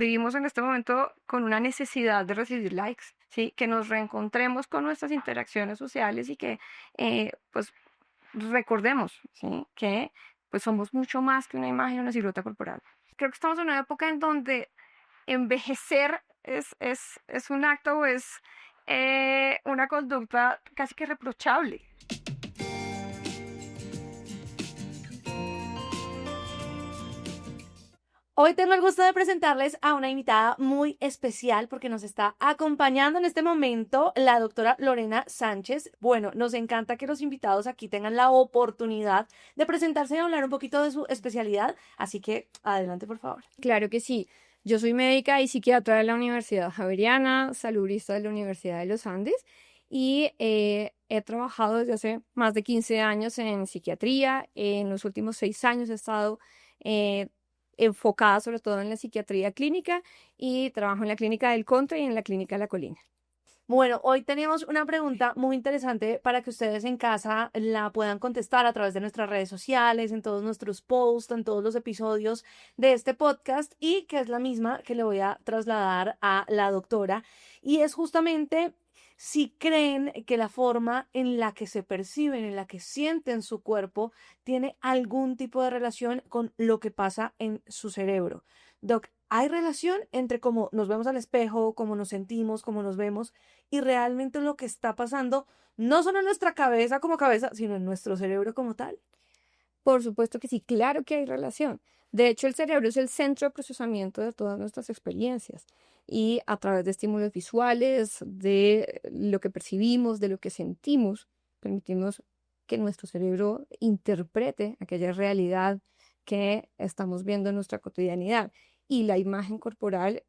Vivimos en este momento con una necesidad de recibir likes, ¿sí? Que nos reencontremos con nuestras interacciones sociales y que, pues, recordemos, ¿sí? Que, pues, somos mucho más que una imagen o una silueta corporal. Creo que estamos en una época en donde envejecer es un acto o es una conducta casi que reprochable. Hoy tengo el gusto de presentarles a una invitada muy especial porque nos está acompañando en este momento la doctora Lorena Sánchez. Bueno, nos encanta que los invitados aquí tengan la oportunidad de presentarse y hablar un poquito de su especialidad, así que adelante, por favor. Claro que sí. Yo soy médica y psiquiatra de la Universidad Javeriana, salubrista de la Universidad de los Andes y he trabajado desde hace más de 15 años en psiquiatría. En los últimos 6 años he estado eh, enfocada sobre todo en la psiquiatría clínica y trabajo en la clínica del Contra y en la clínica de la Colina. Bueno, hoy tenemos una pregunta muy interesante para que ustedes en casa la puedan contestar a través de nuestras redes sociales, en todos nuestros posts, en todos los episodios de este podcast y que es la misma que le voy a trasladar a la doctora. Y es justamente si creen que la forma en la que se perciben, en la que sienten su cuerpo, tiene algún tipo de relación con lo que pasa en su cerebro. Doc, ¿hay relación entre cómo nos vemos al espejo, cómo nos sentimos, cómo nos vemos y realmente lo que está pasando, no solo en nuestra cabeza como cabeza, sino en nuestro cerebro como tal? Por supuesto que sí, claro que hay relación. De hecho, el cerebro es el centro de procesamiento de todas nuestras experiencias y a través de estímulos visuales, de lo que percibimos, de lo que sentimos, permitimos que nuestro cerebro interprete aquella realidad que estamos viendo en nuestra cotidianidad. Y la imagen corporal,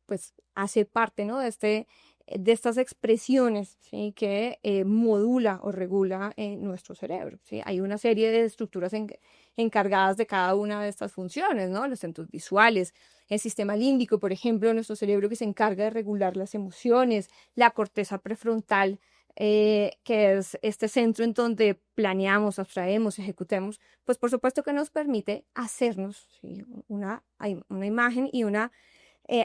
pues, hace parte, ¿no? De estas expresiones, ¿sí? Que modula o regula nuestro cerebro, ¿sí? Hay una serie de estructuras encargadas de cada una de estas funciones, ¿no? Los centros visuales, el sistema límbico, por ejemplo, nuestro cerebro que se encarga de regular las emociones, la corteza prefrontal, que es este centro en donde planeamos, abstraemos, ejecutemos, pues por supuesto que nos permite hacernos, ¿sí? Una imagen y una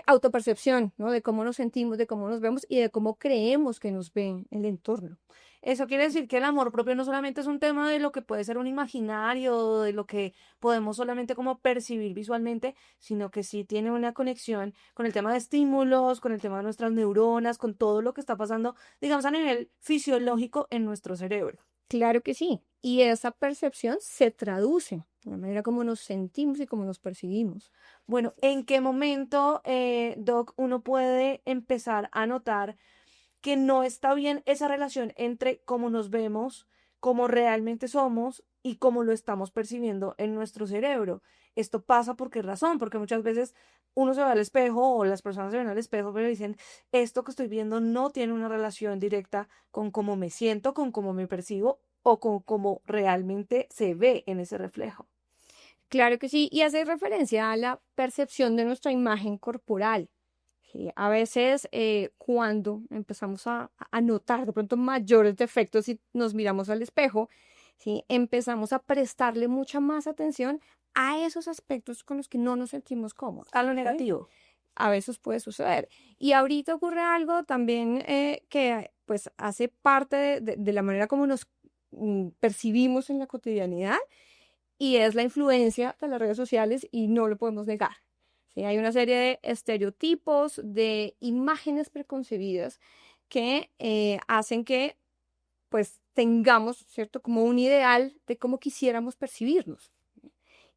autopercepción, ¿no? De cómo nos sentimos, de cómo nos vemos y de cómo creemos que nos ven el entorno. Eso quiere decir que el amor propio no solamente es un tema de lo que puede ser un imaginario, de lo que podemos solamente como percibir visualmente, sino que sí tiene una conexión con el tema de estímulos, con el tema de nuestras neuronas, con todo lo que está pasando, digamos, a nivel fisiológico en nuestro cerebro. Claro que sí. Y esa percepción se traduce en la manera como nos sentimos y cómo nos percibimos. Bueno, ¿en qué momento, Doc, uno puede empezar a notar que no está bien esa relación entre cómo nos vemos, cómo realmente somos y cómo lo estamos percibiendo en nuestro cerebro? Esto pasa por qué razón, porque muchas veces uno se va al espejo o las personas se ven al espejo, pero dicen, esto que estoy viendo no tiene una relación directa con cómo me siento, con cómo me percibo o con cómo realmente se ve en ese reflejo. Claro que sí, y hace referencia a la percepción de nuestra imagen corporal. ¿Sí? A veces cuando empezamos a notar de pronto mayores defectos y nos miramos al espejo, ¿sí? Empezamos a prestarle mucha más atención a esos aspectos con los que no nos sentimos cómodos. A lo ¿Sí? negativo. A veces puede suceder. Y ahorita ocurre algo también que pues hace parte de la manera como nos percibimos en la cotidianidad y es la influencia de las redes sociales y no lo podemos negar. ¿Sí? Hay una serie de estereotipos, de imágenes preconcebidas que hacen que pues tengamos, ¿cierto? Como un ideal de cómo quisiéramos percibirnos.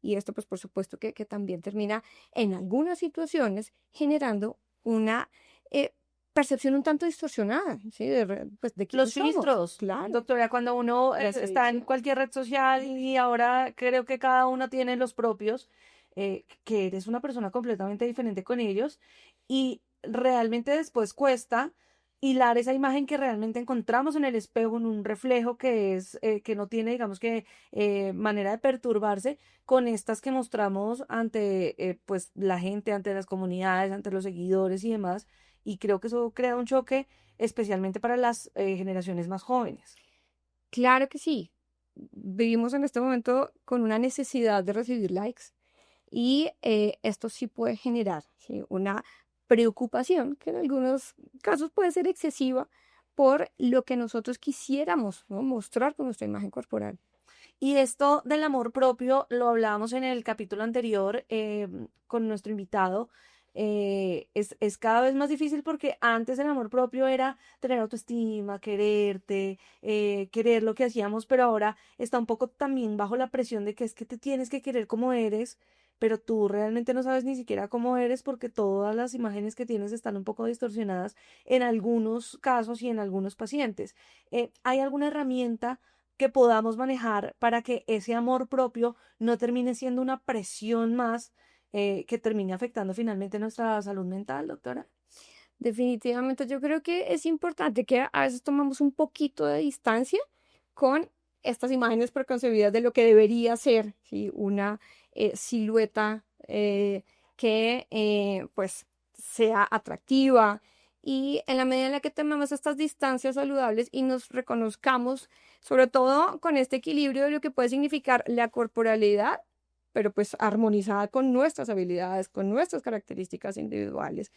Y esto pues por supuesto que también termina en algunas situaciones generando una percepción un tanto distorsionada, ¿sí? Pues de quiénes Los somos, filtros, claro. doctora, cuando uno está en cualquier red social y ahora creo que cada uno tiene los propios, que eres una persona completamente diferente con ellos y realmente después cuesta hilar esa imagen que realmente encontramos en el espejo, en un reflejo que es que no tiene, digamos que manera de perturbarse con estas que mostramos ante pues la gente, ante las comunidades, ante los seguidores y demás. Y creo que eso crea un choque especialmente para las generaciones más jóvenes. Claro que sí. Vivimos en este momento con una necesidad de recibir likes, Y esto sí puede generar, ¿sí?, una preocupación que en algunos casos puede ser excesiva por lo que nosotros quisiéramos, ¿no?, mostrar con nuestra imagen corporal. Y esto del amor propio lo hablábamos en el capítulo anterior con nuestro invitado. Es cada vez más difícil porque antes el amor propio era tener autoestima, quererte, querer lo que hacíamos, pero ahora está un poco también bajo la presión de que es que te tienes que querer como eres, pero tú realmente no sabes ni siquiera cómo eres porque todas las imágenes que tienes están un poco distorsionadas en algunos casos y en algunos pacientes. ¿Hay alguna herramienta que podamos manejar para que ese amor propio no termine siendo una presión más que termine afectando finalmente nuestra salud mental, doctora? Definitivamente, yo creo que es importante que a veces tomamos un poquito de distancia con estas imágenes preconcebidas de lo que debería ser, ¿sí?, una silueta que pues sea atractiva. Y en la medida en la que tomemos estas distancias saludables y nos reconozcamos, sobre todo con este equilibrio de lo que puede significar la corporalidad, pero pues armonizada con nuestras habilidades, con nuestras características individuales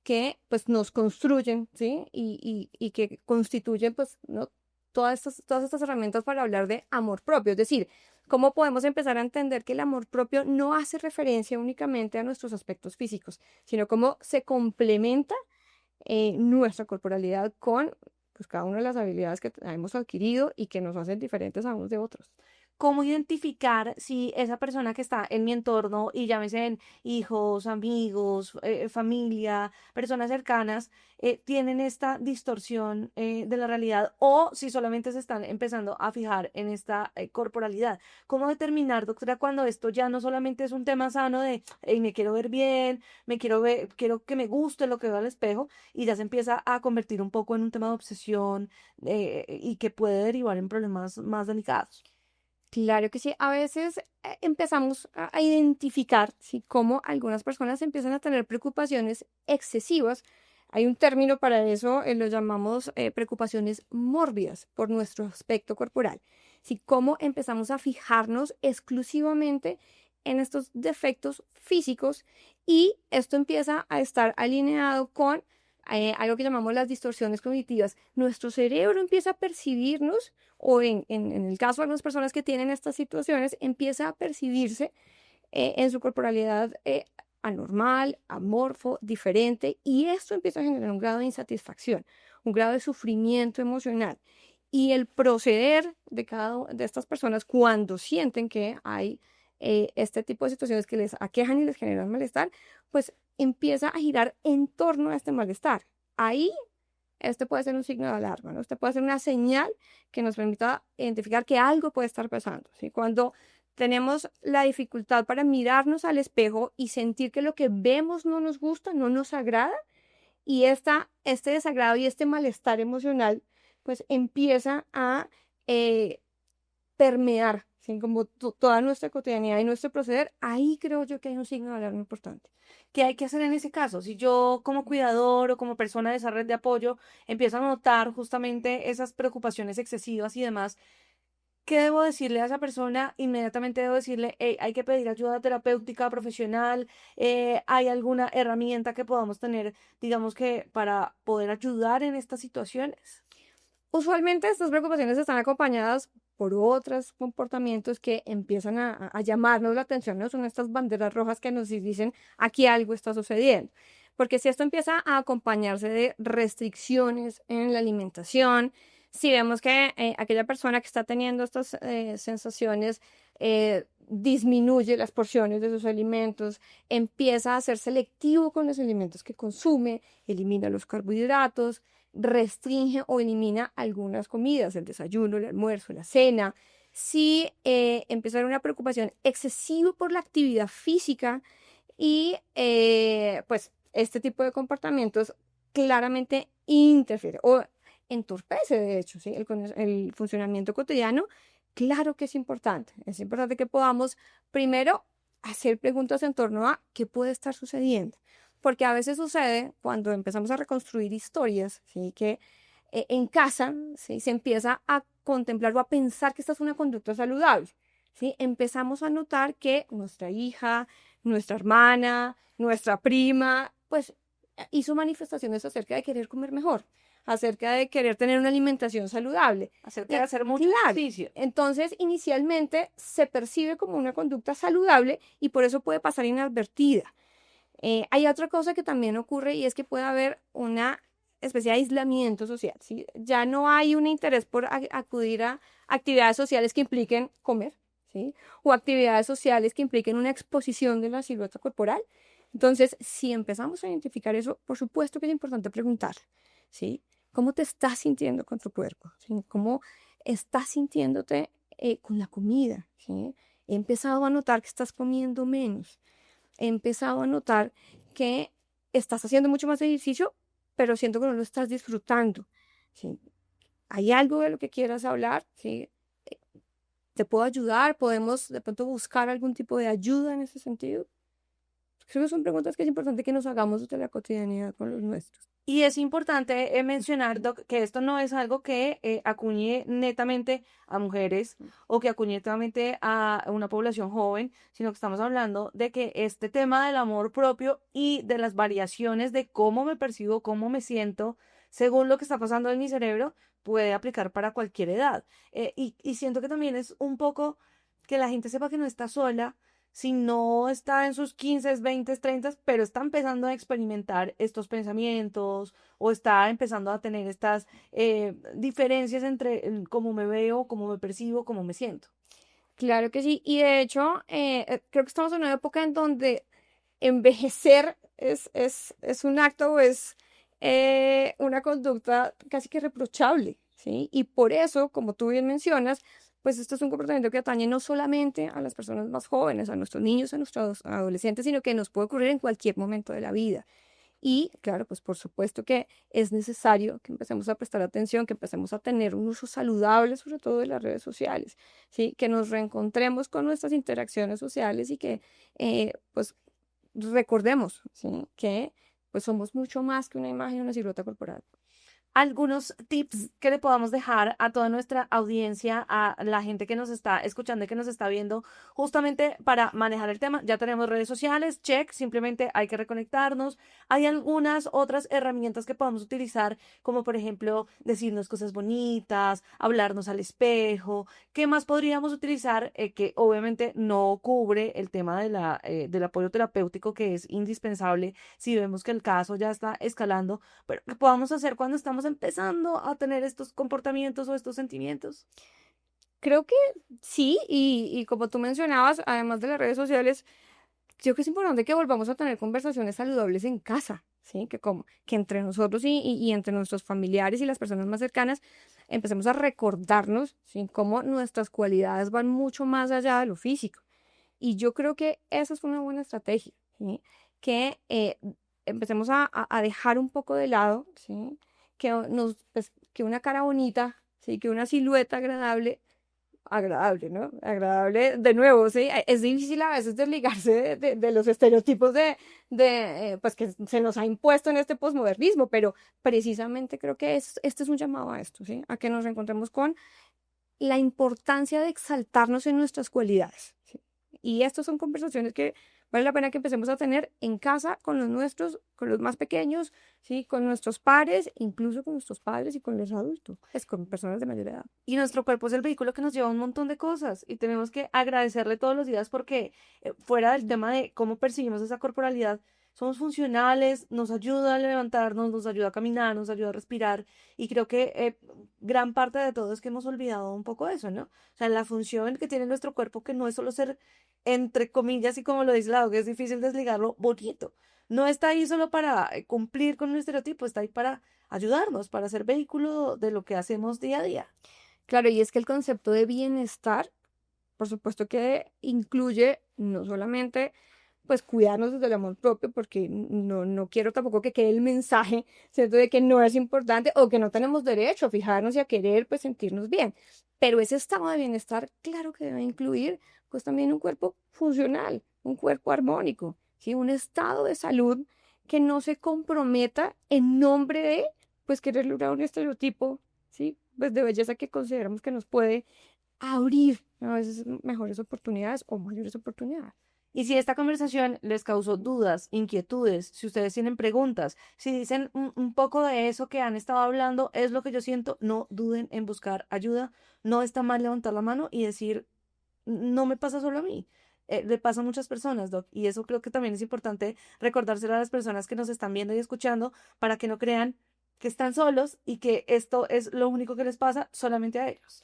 que pues nos construyen, ¿sí? Y que constituyen pues, ¿no?, todas estas herramientas para hablar de amor propio. Es decir, cómo podemos empezar a entender que el amor propio no hace referencia únicamente a nuestros aspectos físicos, sino cómo se complementa nuestra corporalidad con pues, cada una de las habilidades que hemos adquirido y que nos hacen diferentes a unos de otros. ¿Cómo identificar si esa persona que está en mi entorno, y llámese hijos, amigos, familia, personas cercanas, tienen esta distorsión de la realidad o si solamente se están empezando a fijar en esta corporalidad? ¿Cómo determinar, doctora, cuando esto ya no solamente es un tema sano de "Ey, me quiero ver bien, me quiero ver, quiero que me guste lo que veo al espejo", y ya se empieza a convertir un poco en un tema de obsesión y que puede derivar en problemas más delicados? Claro que sí, a veces empezamos a identificar, ¿sí?, cómo algunas personas empiezan a tener preocupaciones excesivas. Hay un término para eso, lo llamamos preocupaciones mórbidas por nuestro aspecto corporal. ¿Sí? Cómo empezamos a fijarnos exclusivamente en estos defectos físicos y esto empieza a estar alineado con algo que llamamos las distorsiones cognitivas. Nuestro cerebro empieza a percibirnos o en el caso de algunas personas que tienen estas situaciones, empieza a percibirse en su corporalidad anormal, amorfo, diferente, y esto empieza a generar un grado de insatisfacción, un grado de sufrimiento emocional. Y el proceder de cada una de estas personas cuando sienten que hay este tipo de situaciones que les aquejan y les generan malestar, pues empieza a girar en torno a este malestar. Ahí este puede ser un signo de alarma, ¿no? Este puede ser una señal que nos permita identificar que algo puede estar pasando, ¿sí? Cuando tenemos la dificultad para mirarnos al espejo y sentir que lo que vemos no nos gusta, no nos agrada, y este desagrado y este malestar emocional, pues empieza a eh, permear, ¿sí?, como toda nuestra cotidianidad y nuestro proceder, ahí creo yo que hay un signo de alarma importante. ¿Qué hay que hacer en ese caso? Si yo como cuidador o como persona de esa red de apoyo empiezo a notar justamente esas preocupaciones excesivas y demás, ¿qué debo decirle a esa persona? Inmediatamente debo decirle, "Hey, hay que pedir ayuda terapéutica profesional, hay alguna herramienta que podamos tener, digamos que para poder ayudar en estas situaciones". Usualmente estas preocupaciones están acompañadas por otros comportamientos que empiezan a llamarnos la atención, ¿no? Son estas banderas rojas que nos dicen aquí algo está sucediendo. Porque si esto empieza a acompañarse de restricciones en la alimentación, si vemos que aquella persona que está teniendo estas sensaciones disminuye las porciones de sus alimentos, empieza a ser selectivo con los alimentos que consume, elimina los carbohidratos, restringe o elimina algunas comidas, el desayuno, el almuerzo, la cena. Si empieza a haber una preocupación excesiva por la actividad física y pues este tipo de comportamientos claramente interfiere o entorpece, de hecho, ¿sí?, el funcionamiento cotidiano, claro que es importante. Es importante que podamos primero hacer preguntas en torno a qué puede estar sucediendo. Porque a veces sucede cuando empezamos a reconstruir historias, ¿sí?, que en casa, ¿sí?, se empieza a contemplar o a pensar que esta es una conducta saludable, ¿sí? Empezamos a notar que nuestra hija, nuestra hermana, nuestra prima, pues hizo manifestaciones acerca de querer comer mejor, acerca de querer tener una alimentación saludable. Acerca de hacer mucho Claro. ejercicio. Entonces, inicialmente se percibe como una conducta saludable y por eso puede pasar inadvertida. Hay otra cosa que también ocurre y es que puede haber una especie de aislamiento social, ¿sí? Ya no hay un interés por acudir a actividades sociales que impliquen comer, ¿sí? O actividades sociales que impliquen una exposición de la silueta corporal. Entonces, si empezamos a identificar eso, por supuesto que es importante preguntar, ¿sí? ¿Cómo te estás sintiendo con tu cuerpo? ¿Sí? ¿Cómo estás sintiéndote con la comida? ¿Sí? He empezado a notar que estás comiendo menos. He empezado a notar que estás haciendo mucho más ejercicio, pero siento que no lo estás disfrutando. ¿Sí? ¿Hay algo de lo que quieras hablar? ¿Sí? ¿Te puedo ayudar? ¿Podemos de pronto buscar algún tipo de ayuda en ese sentido? Creo que son preguntas que es importante que nos hagamos de la cotidianidad con los nuestros. Y es importante mencionar, Doc, que esto no es algo que acuñe netamente a mujeres o que acuñe netamente a una población joven, sino que estamos hablando de que este tema del amor propio y de las variaciones de cómo me percibo, cómo me siento, según lo que está pasando en mi cerebro, puede aplicar para cualquier edad. Y siento que también es un poco que la gente sepa que no está sola si no está en sus 15, 20, 30, pero está empezando a experimentar estos pensamientos o está empezando a tener estas diferencias entre cómo me veo, cómo me percibo, cómo me siento. Claro que sí. Y de hecho, creo que estamos en una época en donde envejecer es un acto o es una conducta casi que reprochable, ¿sí? Y por eso, como tú bien mencionas, pues esto es un comportamiento que atañe no solamente a las personas más jóvenes, a nuestros niños, a nuestros adolescentes, sino que nos puede ocurrir en cualquier momento de la vida. Y claro, pues por supuesto que es necesario que empecemos a prestar atención, que empecemos a tener un uso saludable, sobre todo de las redes sociales, ¿sí? Que nos reencontremos con nuestras interacciones sociales y que pues recordemos, ¿sí? Que pues somos mucho más que una imagen, una silueta corporal. Algunos tips que le podamos dejar a toda nuestra audiencia, a la gente que nos está escuchando y que nos está viendo, justamente para manejar el tema. Ya tenemos redes sociales, check, simplemente hay que reconectarnos. Hay algunas otras herramientas que podamos utilizar, como por ejemplo decirnos cosas bonitas, hablarnos al espejo. ¿Qué más podríamos utilizar que obviamente no cubre el tema de del apoyo terapéutico que es indispensable si vemos que el caso ya está escalando, pero qué podamos hacer cuando estamos empezando a tener estos comportamientos o estos sentimientos? Creo que sí, y como tú mencionabas, además de las redes sociales, creo que es importante que volvamos a tener conversaciones saludables en casa, ¿sí? Que entre nosotros y entre nuestros familiares y las personas más cercanas empecemos a recordarnos, ¿sí? Cómo nuestras cualidades van mucho más allá de lo físico. Y yo creo que esa es una buena estrategia, ¿sí? Que empecemos a dejar un poco de lado, ¿sí? Pues, que una cara bonita, ¿sí? Que una silueta agradable, ¿no? Agradable, de nuevo, sí. Es difícil a veces desligarse de los estereotipos pues que se nos ha impuesto en este posmodernismo, pero precisamente creo que este es un llamado a esto, ¿sí? A que nos reencontremos con la importancia de exaltarnos en nuestras cualidades, ¿sí? Y estas son conversaciones que vale la pena que empecemos a tener en casa con los nuestros, con los más pequeños, ¿sí? Con nuestros pares, incluso con nuestros padres y con los adultos, es con personas de mayor edad. Y nuestro cuerpo es el vehículo que nos lleva un montón de cosas y tenemos que agradecerle todos los días porque fuera del tema de cómo percibimos esa corporalidad, somos funcionales, nos ayuda a levantarnos, nos ayuda a caminar, nos ayuda a respirar y creo que gran parte de todo es que hemos olvidado un poco eso, ¿no? O sea, la función que tiene nuestro cuerpo que no es solo ser, entre comillas, y como lo dice la que es difícil desligarlo, bonito. No está ahí solo para cumplir con un estereotipo, está ahí para ayudarnos, para ser vehículo de lo que hacemos día a día. Claro, y es que el concepto de bienestar, por supuesto que incluye no solamente pues cuidarnos desde el amor propio, porque no quiero tampoco que quede el mensaje, ¿cierto? De que no es importante o que no tenemos derecho a fijarnos y a querer pues sentirnos bien. Pero ese estado de bienestar, claro que debe incluir pues también un cuerpo funcional, un cuerpo armónico, ¿sí? Un estado de salud que no se comprometa en nombre de pues querer lograr un estereotipo, ¿sí? Pues de belleza que consideramos que nos puede abrir a veces mejores oportunidades o mayores oportunidades. Y si esta conversación les causó dudas, inquietudes, si ustedes tienen preguntas, si dicen un poco de eso que han estado hablando es lo que yo siento, no duden en buscar ayuda. No está mal levantar la mano y decir, no me pasa solo a mí. Le pasa a muchas personas, Doc, y eso creo que también es importante recordárselo a las personas que nos están viendo y escuchando para que no crean que están solos y que esto es lo único que les pasa solamente a ellos.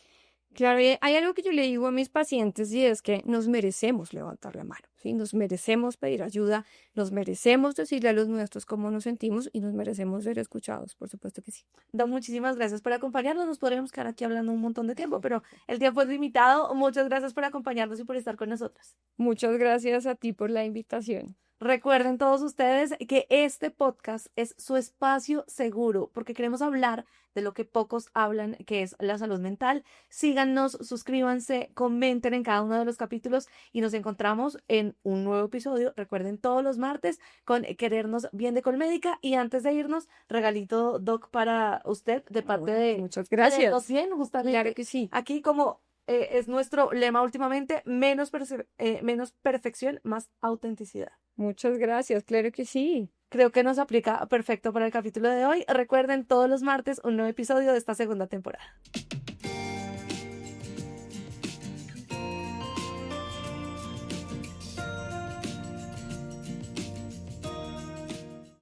Claro, y hay algo que yo le digo a mis pacientes y es que nos merecemos levantar la mano, ¿sí? Nos merecemos pedir ayuda, nos merecemos decirle a los nuestros cómo nos sentimos y nos merecemos ser escuchados, por supuesto que sí. Doc, muchísimas gracias por acompañarnos. Nos podríamos quedar aquí hablando un montón de tiempo, pero el tiempo es limitado. Muchas gracias por acompañarnos y por estar con nosotros. Muchas gracias a ti por la invitación. Recuerden todos ustedes que este podcast es su espacio seguro porque queremos hablar de lo que pocos hablan, que es la salud mental. Síganos, suscríbanse, comenten en cada uno de los capítulos y nos encontramos en un nuevo episodio. Recuerden todos los martes con Querernos Bien de Colmédica. Y antes de irnos, regalito, Doc, para usted de parte de Muchas Querernos gracias. Bien, justamente. Claro que sí. Aquí como es nuestro lema últimamente, menos perfección, más autenticidad. Muchas gracias, claro que sí. Creo que nos aplica perfecto para el capítulo de hoy. Recuerden todos los martes un nuevo episodio de esta segunda temporada.